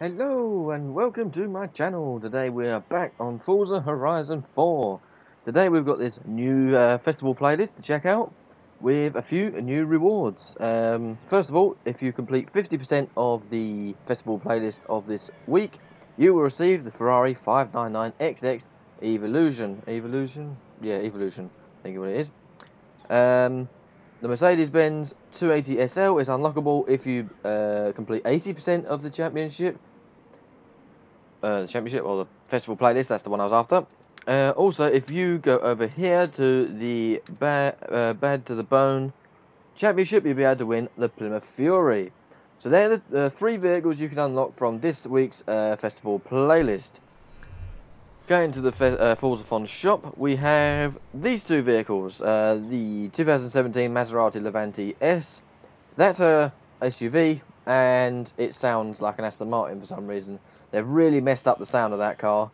Hello and welcome to my channel. Today we are back on Forza Horizon 4. Today we've got this new festival playlist to check out with a few new rewards. First of all, if you complete 50% of the festival playlist of this week, you will receive the Ferrari 599XX Evolution. Yeah, Evolution, I think what it is. The Mercedes-Benz 280 SL is unlockable if you complete 80% of the championship or the festival playlist. That's the one I was after. Also, if you go over here to the Bad to the Bone championship, you'll be able to win the Plymouth Fury. So they're the three vehicles you can unlock from this week's festival playlist. Going to the Forzathon shop, we have these two vehicles. The 2017 Maserati Levante S. That's a SUV, and it sounds like an Aston Martin for some reason. They've really messed up the sound of that car,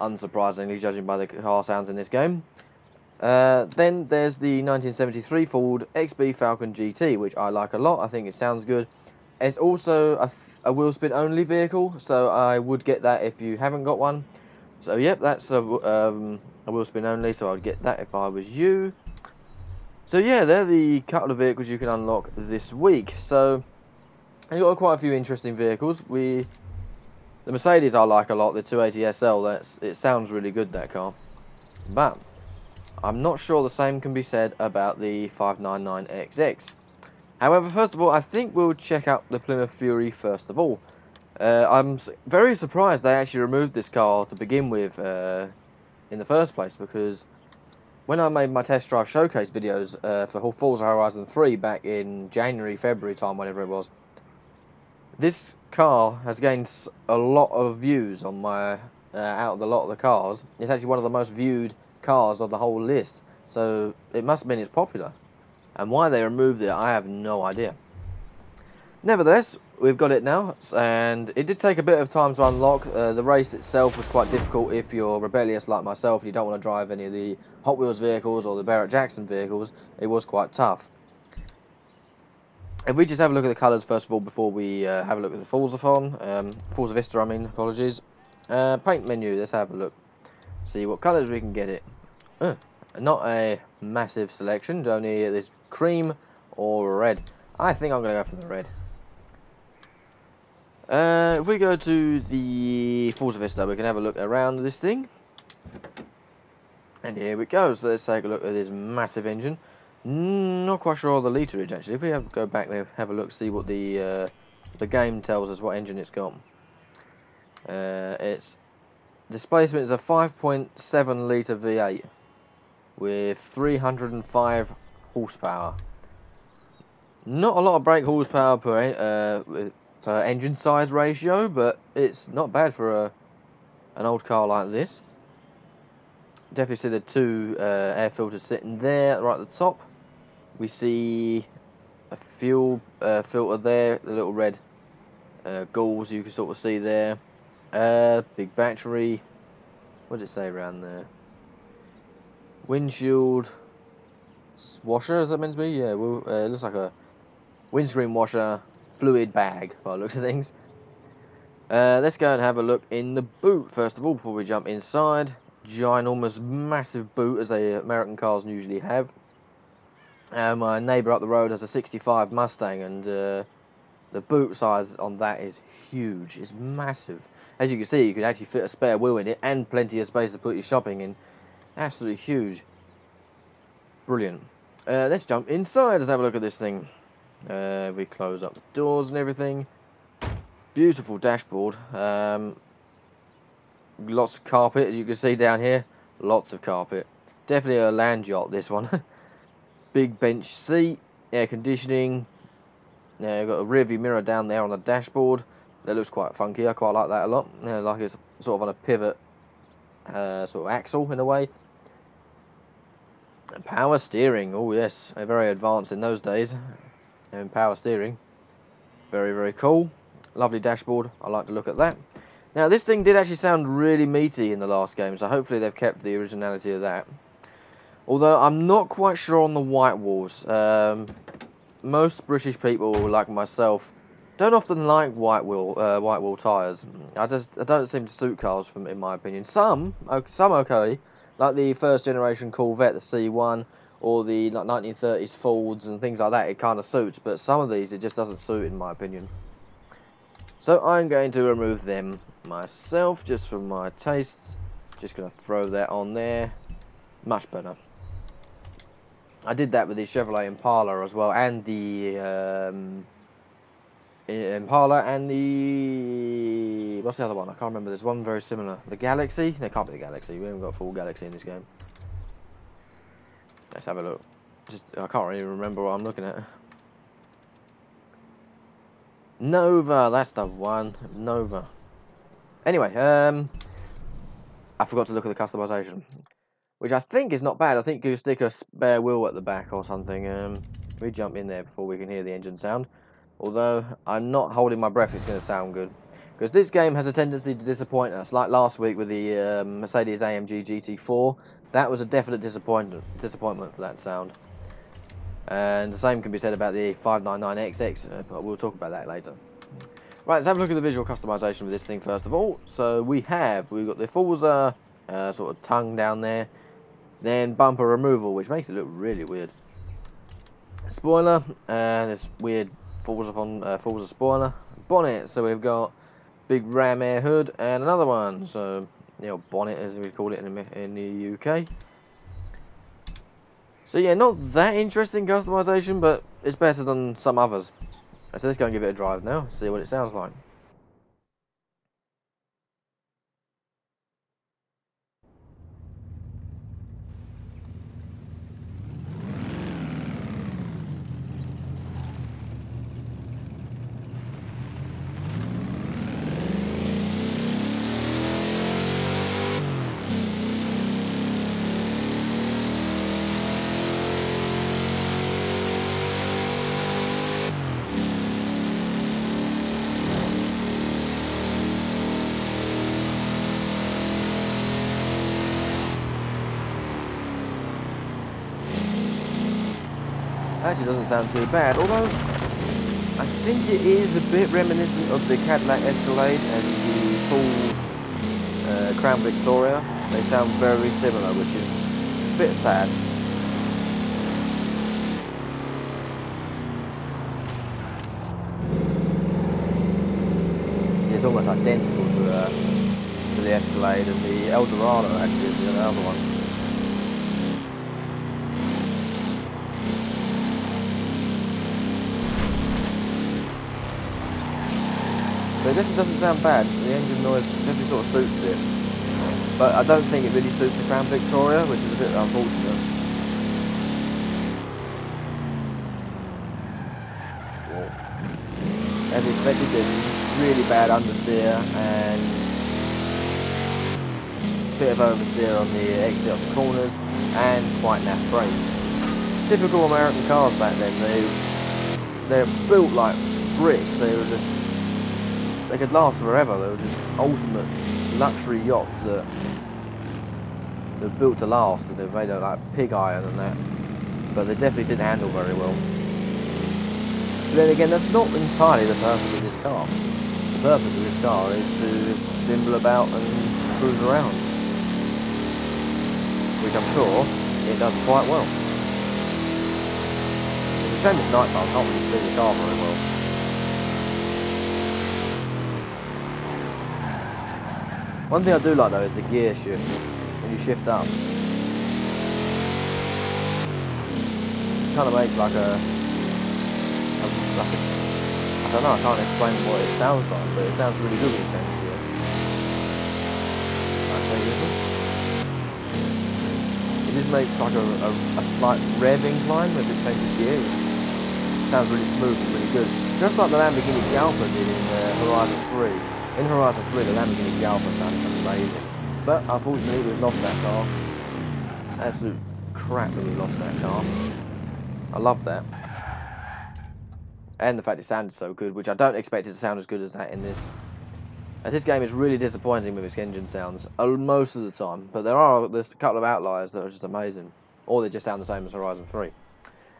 unsurprisingly, judging by the car sounds in this game. Then there's the 1973 Ford XB Falcon GT, which I like a lot. I think it sounds good. It's also a wheel spin only vehicle, so I would get that if you haven't got one. So yep, that's a wheel spin only, so I'd get that if I was you. So yeah, they're the couple of vehicles you can unlock this week. So you've got quite a few interesting vehicles. The Mercedes I like a lot, the 280 SL. It sounds really good, that car. But I'm not sure the same can be said about the 599XX. However, first of all, I think we'll check out the Plymouth Fury first of all. I'm very surprised they actually removed this car to begin with in the first place, because when I made my test drive showcase videos for Forza Horizon 3 back in January, February time, whenever it was, this car has gained a lot of views on my out of the lot of the cars. It's actually one of the most viewed cars of the whole list, so it must mean it's popular. And why they removed it, I have no idea. Nevertheless, we've got it now, and it did take a bit of time to unlock. The race itself was quite difficult if you're rebellious like myself, you don't want to drive any of the Hot Wheels vehicles or the Barrett-Jackson vehicles. It was quite tough. If we just have a look at the colours first of all before we have a look at the Forzathon, Forza Vista I mean, apologies. Paint menu, let's have a look. See what colours we can get it. Not a massive selection, only this cream or red. I think I'm going to go for the red. If we go to the Forza Vista, we can have a look around this thing. And here we go. So let's take a look at this massive engine. Not quite sure on the literage actually. If we go back and have a look, see what the game tells us what engine it's got. Its displacement is a 5.7 litre V8 with 305 horsepower. Not a lot of brake horsepower per engine size ratio, but it's not bad for an old car like this. Definitely see the two air filters sitting there right at the top. We see a fuel filter there, the little red gauze you can sort of see there. Big battery. What does it say around there? Windshield washer, is that meant to be? Yeah, well, it looks like a windscreen washer fluid bag by the looks of things. Let's go and have a look in the boot first of all before we jump inside. Ginormous, massive boot, as American cars usually have. My neighbour up the road has a 65 Mustang, and the boot size on that is huge. It's massive. As you can see, you can actually fit a spare wheel in it and plenty of space to put your shopping in. Absolutely huge. Brilliant. Let's jump inside. Let's have a look at this thing. We close up the doors and everything. Beautiful dashboard. Lots of carpet, as you can see down here. Lots of carpet. Definitely a land yacht, this one. Big bench seat, air conditioning. You've got a rear view mirror down there on the dashboard. That looks quite funky. I quite like that a lot. Like it's sort of on a pivot sort of axle in a way. And power steering. Oh yes, very advanced in those days. And power steering. Very, very cool. Lovely dashboard. I like to look at that. Now, this thing did actually sound really meaty in the last game, so hopefully they've kept the originality of that. Although, I'm not quite sure on the white walls. Most British people, like myself, Don't often like white wheel tyres. I don't seem to suit cars, in my opinion. Some okay, like the first generation Corvette, the C1, or the like 1930s Fords and things like that. It kind of suits, but some of these it just doesn't suit, in my opinion. So I'm going to remove them myself, just for my tastes. Just going to throw that on there. Much better. I did that with the Chevrolet Impala as well, and the Impala and the... what's the other one? I can't remember. There's one very similar. The Galaxy? No, it can't be the Galaxy. We haven't got a full Galaxy in this game. Let's have a look. I can't really remember what I'm looking at. Nova, that's the one. Nova. Anyway, I forgot to look at the customization, which I think is not bad. I think you stick a spare wheel at the back or something. We jump in there before we can hear the engine sound. Although I'm not holding my breath, it's going to sound good, because this game has a tendency to disappoint us. Like last week with the Mercedes-AMG GT4, that was a definite disappointment for that sound. And the same can be said about the 599XX, but we'll talk about that later. Right, let's have a look at the visual customization of this thing first of all. So we've got the Forza sort of tongue down there, then bumper removal, which makes it look really weird. Spoiler, this weird Forza spoiler. Bonnet, so we've got big ram air hood and another one, so bonnet as we call it in the UK. So yeah, not that interesting customization, but it's better than some others. So let's go and give it a drive now, see what it sounds like. Actually doesn't sound too bad, although I think it is a bit reminiscent of the Cadillac Escalade and the Ford Crown Victoria. They sound very similar, which is a bit sad. It's almost identical to the Escalade, and the Eldorado actually is another one. But it definitely doesn't sound bad. The engine noise definitely sort of suits it. But I don't think it really suits the Crown Victoria, which is a bit unfortunate. Whoa. As expected, there's really bad understeer and a bit of oversteer on the exit of the corners, and quite naff brakes. Typical American cars back then, they're built like bricks. They could last forever. They were just ultimate luxury yachts that they're built to last, and they're made of like pig iron and that. But they definitely didn't handle very well. But then again, that's not entirely the purpose of this car. The purpose of this car is to bimble about and cruise around, which I'm sure it does quite well. It's a shame it's night time. I can't really see the car very well. One thing I do like though is the gear shift. When you shift up, this kind of makes like I don't know, I can't explain what it sounds like, but it sounds really good when you change gear. I'll take this one. It just makes like a slight rev incline as it changes gear, which sounds really smooth and really good. Just like the Lamborghini Jalpa did in Horizon 3. In Horizon 3, the Lamborghini Jalpa sounded amazing, but unfortunately we've lost that car. It's absolute crap that we've lost that car. I love that. And the fact it sounded so good, which I don't expect it to sound as good as that in this. As this game is really disappointing with its engine sounds, most of the time, but there's a couple of outliers that are just amazing, or they just sound the same as Horizon 3.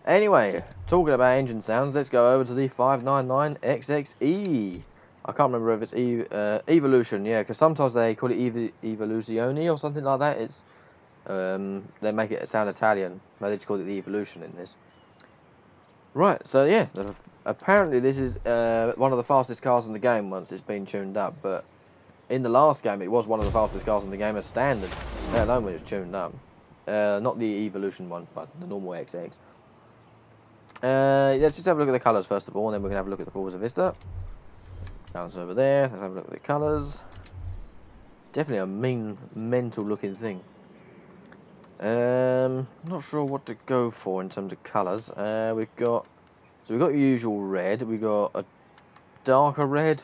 Anyway, talking about engine sounds, let's go over to the 599XXE. I can't remember if it's Evolution, yeah, because sometimes they call it Evoluzione or something like that. It's they make it sound Italian, but they just call it the Evolution in this. Right, so yeah, apparently this is one of the fastest cars in the game once it's been tuned up, but in the last game it was one of the fastest cars in the game as standard, let alone when it was tuned up. Not the Evolution one, but the normal XX. Let's just have a look at the colours first of all, and then we're going to have a look at the Forza Vista. Bounce over there, let's have a look at the colours. Definitely a mean, mental looking thing. Not sure what to go for in terms of colours. We've got your usual red, we've got a darker red,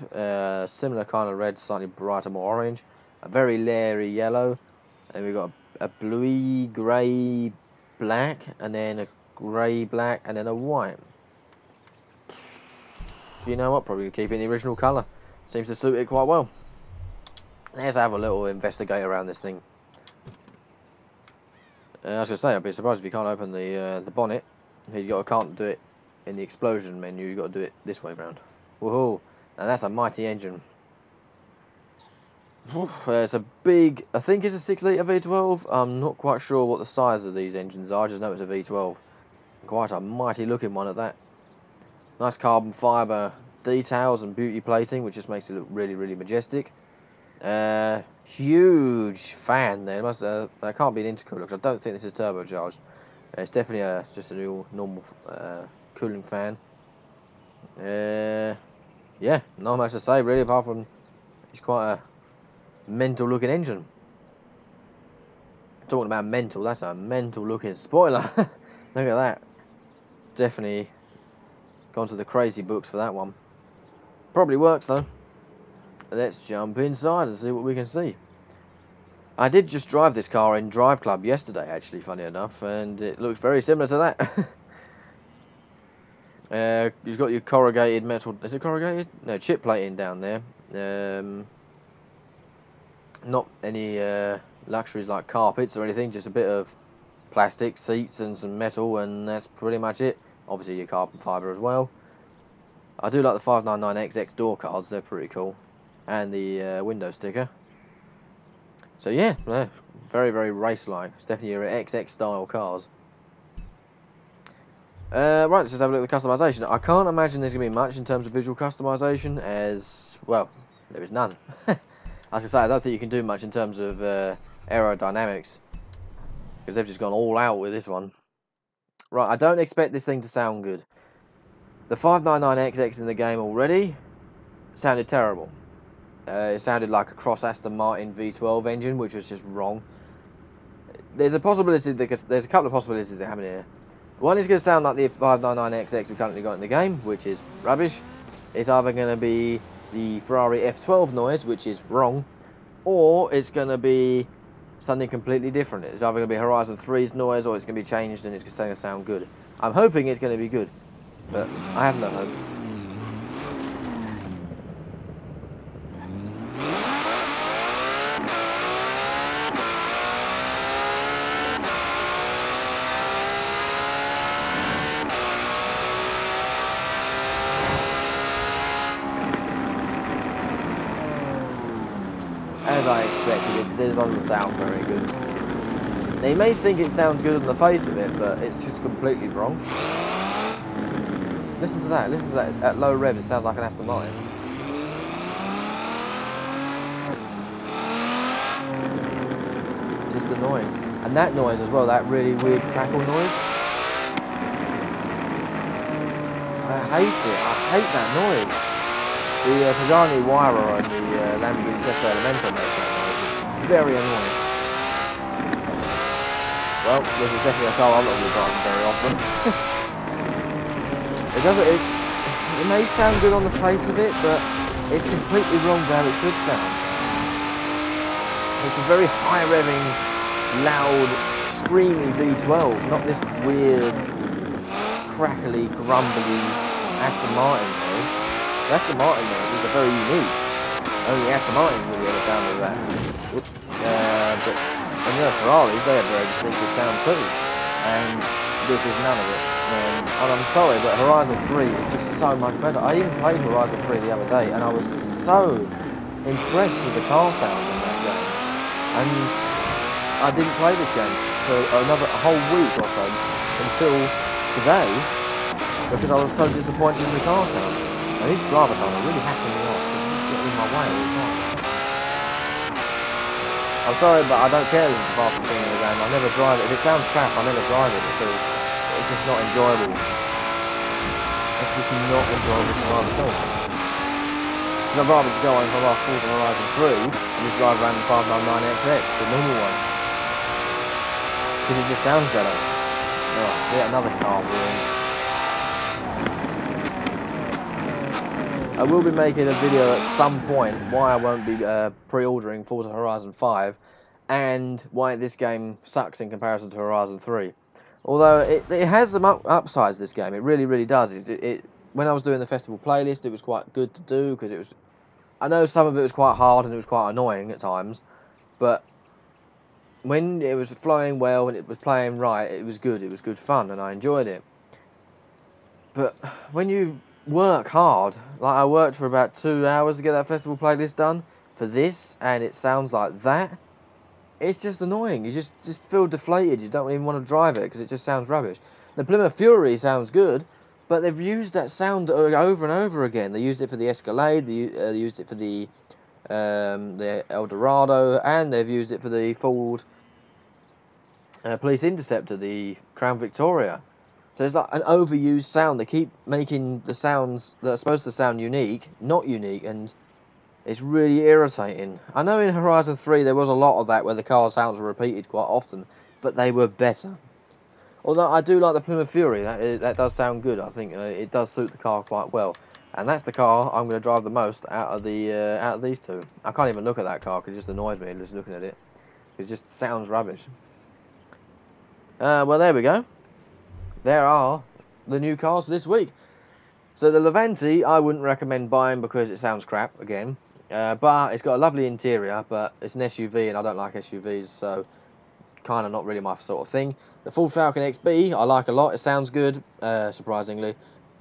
similar kind of red, slightly brighter, more orange, a very leery yellow, and we've got a bluey, grey, black, and then a grey, black, and then a white. You know what, probably keep it in the original colour. Seems to suit it quite well. Let's have a little investigate around this thing. I was going to say, I'd be surprised if you can't open the bonnet. Can't do it in the explosion menu, you've got to do it this way round. Woohoo! Now that's a mighty engine. It's a big, I think it's a 6 litre V12. I'm not quite sure what the size of these engines are, I just know it's a V12. Quite a mighty looking one at that. Nice carbon fibre details and beauty plating, which just makes it look really, really majestic. Huge fan there. That can't be an intercooler because I don't think this is turbocharged. It's definitely just a new normal cooling fan. Yeah, not much to say really, apart from it's quite a mental looking engine. Talking about mental, that's a mental looking spoiler. Look at that. Definitely gone to the crazy books for that one. Probably works though. Let's jump inside and see what we can see. I did just drive this car in Drive Club yesterday, actually, funny enough, and it looks very similar to that. You've got your corrugated metal. Is it corrugated? No, chip plating down there. Not any luxuries like carpets or anything, just a bit of plastic seats and some metal, and that's pretty much it. Obviously your carbon fibre as well. I do like the 599XX door cards, they're pretty cool, and the window sticker. So yeah, very, very race-like. It's definitely your XX style cars. Right, let's just have a look at the customisation. I can't imagine there's going to be much in terms of visual customisation, as, well, there is none. As I say, I don't think you can do much in terms of aerodynamics, because they've just gone all out with this one. Right, I don't expect this thing to sound good. The 599XX in the game already sounded terrible. It sounded like a cross Aston Martin V12 engine, which was just wrong. There's a possibility there's a couple of possibilities that happen here. One is going to sound like the 599XX we currently got in the game, which is rubbish. It's either going to be the Ferrari F12 noise, which is wrong, or it's going to be something completely different. It's either going to be Horizon 3's noise, or it's going to be changed and it's going to sound good. I'm hoping it's going to be good, but I have no hopes. As I expected, it doesn't sound very good. They may think it sounds good on the face of it, but it's just completely wrong. Listen to that, listen to that. At low revs, it sounds like an Aston Martin. It's just annoying. And that noise as well, that really weird crackle noise. I hate it, I hate that noise. The Pagani Huayra and the Lamborghini Sesto Elemento makes that noise. It's very annoying. Well, this is definitely a car I'm not going to be driving very often. It may sound good on the face of it, but it's completely wrong to how it should sound. It's a very high revving, loud, screamy V12, not this weird, crackly, grumbly Aston Martin noise. The Aston Martin noises are very unique. Only Aston Martins really ever sound like that. Oops. But and Ferraris, they have a very distinctive sound too. And this is none of it. And And I'm sorry, but Horizon 3 is just so much better. I even played Horizon 3 the other day, and I was so impressed with the car sounds in that game. And I didn't play this game for a whole week or so until today, because I was so disappointed in the car sounds. And these driver times are really hacking me off, because it's just getting in my way all the time. I'm sorry, but I don't care this is the fastest thing in the game. I never drive it. If it sounds crap, I never drive it, because it's just not enjoyable. It's just not enjoyable to drive at all. Because I'd rather just go on for Forza Horizon 3 and just drive around the 599XX, the normal one. Because it just sounds better. Oh, yeah, another car ruin. I will be making a video at some point why I won't be pre-ordering Forza Horizon 5 and why this game sucks in comparison to Horizon 3. Although it has some upsides, this game, it really, really does. When I was doing the festival playlist, it was quite good to do, because it was... I know some of it was quite hard and it was quite annoying at times, but when it was flowing well and it was playing right, it was good fun, and I enjoyed it. But when you work hard, like I worked for about 2 hours to get that festival playlist done for this, and it sounds like that, it's just annoying. You just feel deflated. You don't even want to drive it because it just sounds rubbish. The Plymouth Fury sounds good, but they've used that sound over and over again. They used it for the Escalade, they used it for the Eldorado, and they've used it for the Ford Police Interceptor, the Crown Victoria. So it's like an overused sound. They keep making the sounds that are supposed to sound unique, not unique, and it's really irritating. I know in Horizon 3 there was a lot of that where the car sounds were repeated quite often, but they were better. Although I do like the Plymouth Fury, that does sound good. I think it does suit the car quite well, and that's the car I'm going to drive the most out of these two. I can't even look at that car because it just annoys me just looking at it. It just sounds rubbish. Well, there we go. There are the new cars this week. So the Levante, I wouldn't recommend buying because it sounds crap again. But it's got a lovely interior, but it's an SUV and I don't like SUVs, so kind of not really my sort of thing. The Ford Falcon XB, I like a lot. It sounds good, surprisingly,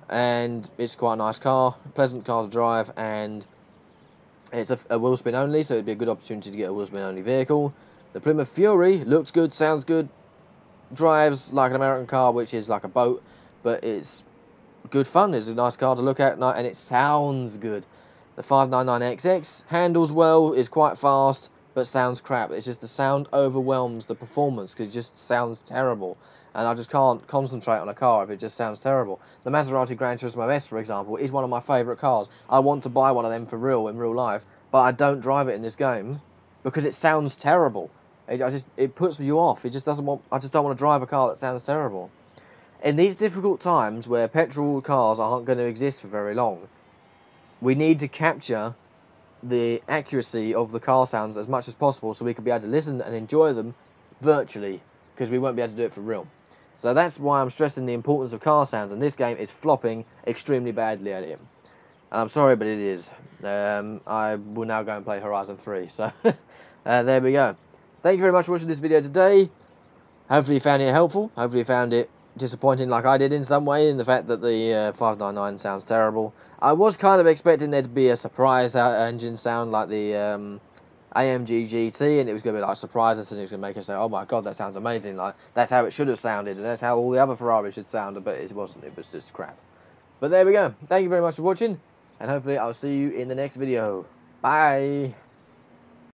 and it's quite a nice car, pleasant car to drive, and it's a wheel spin only, so it'd be a good opportunity to get a wheel spin only vehicle. The Plymouth Fury looks good, sounds good, drives like an American car, which is like a boat, but it's good fun. It's a nice car to look at, and it sounds good. The 599XX handles well, is quite fast, but sounds crap. It's just the sound overwhelms the performance because it just sounds terrible, and I just can't concentrate on a car if it just sounds terrible. The Maserati Gran Turismo S, for example, is one of my favourite cars. I want to buy one of them for real in real life, but I don't drive it in this game because it sounds terrible. It puts you off. I just don't want to drive a car that sounds terrible. In these difficult times where petrol cars aren't going to exist for very long, we need to capture the accuracy of the car sounds as much as possible so we can be able to listen and enjoy them virtually, because we won't be able to do it for real. So that's why I'm stressing the importance of car sounds, and this game is flopping extremely badly at it. And I'm sorry, but it is. I will now go and play Horizon 3, so there we go. Thank you very much for watching this video today. Hopefully you found it helpful. Hopefully you found it disappointing like I did in some way, in the fact that the 599 sounds terrible. I was kind of expecting there to be a surprise engine sound like the AMG GT, and it was going to be like surprise us, and it was going to make us say, oh my god, that sounds amazing, like that's how it should have sounded, and that's how all the other Ferraris should sound, but it wasn't. It was just crap. But there we go. Thank you very much for watching, and hopefully I'll see you in the next video. Bye!